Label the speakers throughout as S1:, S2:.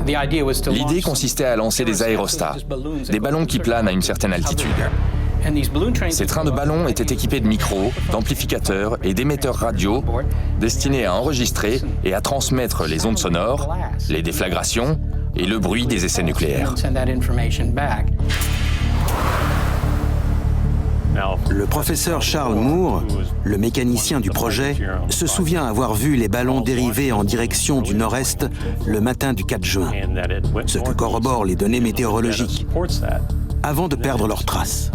S1: L'idée consistait à lancer des aérostats, des ballons qui planent à une certaine altitude. Ces trains de ballons étaient équipés de micros, d'amplificateurs et d'émetteurs radio destinés à enregistrer et à transmettre les ondes sonores, les déflagrations et le bruit des essais nucléaires.
S2: Le professeur Charles Moore, le mécanicien du projet, se souvient avoir vu les ballons dériver en direction du nord-est le matin du 4 juin, ce que corroborent les données météorologiques, avant de perdre leurs traces.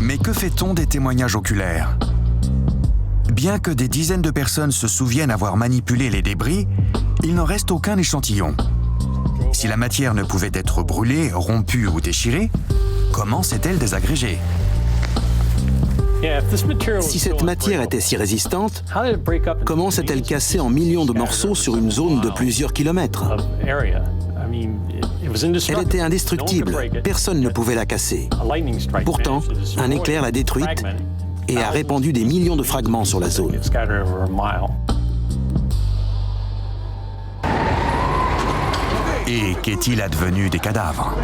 S3: Mais que fait-on des témoignages oculaires? Bien que des dizaines de personnes se souviennent avoir manipulé les débris, il n'en reste aucun échantillon. Si la matière ne pouvait être brûlée, rompue ou déchirée, comment s'est-elle désagrégée?
S2: Si cette matière était si résistante, comment s'est-elle cassée en millions de morceaux sur une zone de plusieurs kilomètres? Elle était indestructible, personne ne pouvait la casser. Pourtant, un éclair l'a détruite et a répandu des millions de fragments sur la zone.
S3: Et qu'est-il advenu des cadavres?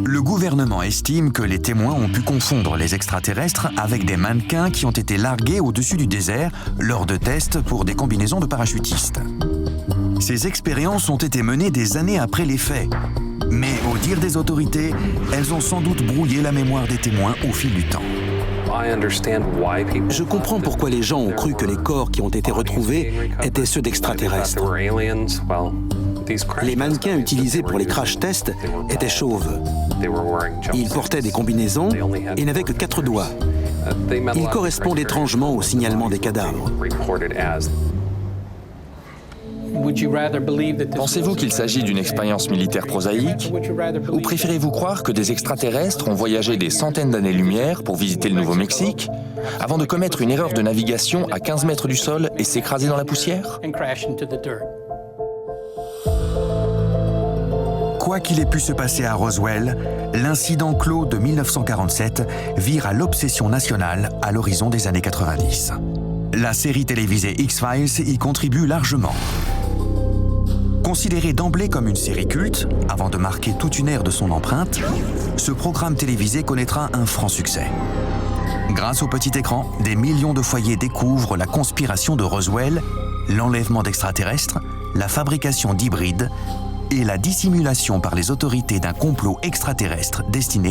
S3: Le gouvernement estime que les témoins ont pu confondre les extraterrestres avec des mannequins qui ont été largués au-dessus du désert lors de tests pour des combinaisons de parachutistes. Ces expériences ont été menées des années après les faits. Mais au dire des autorités, elles ont sans doute brouillé la mémoire des témoins au fil du temps.
S2: Je comprends pourquoi les gens ont cru que les corps qui ont été retrouvés étaient ceux d'extraterrestres. Les mannequins utilisés pour les crash tests étaient chauves. Ils portaient des combinaisons et n'avaient que 4 doigts. Ils correspondent étrangement au signalement des cadavres.
S1: Pensez-vous qu'il s'agit d'une expérience militaire prosaïque? Ou préférez-vous croire que des extraterrestres ont voyagé des centaines d'années-lumière pour visiter le Nouveau-Mexique, avant de commettre une erreur de navigation à 15 mètres du sol et s'écraser dans la poussière?
S3: Quoi qu'il ait pu se passer à Roswell, l'incident clos de 1947 vire à l'obsession nationale à l'horizon des années 90. La série télévisée X-Files y contribue largement. Considéré d'emblée comme une série culte, avant de marquer toute une ère de son empreinte, ce programme télévisé connaîtra un franc succès. Grâce au petit écran, des millions de foyers découvrent la conspiration de Roswell, l'enlèvement d'extraterrestres, la fabrication d'hybrides et la dissimulation par les autorités d'un complot extraterrestre destiné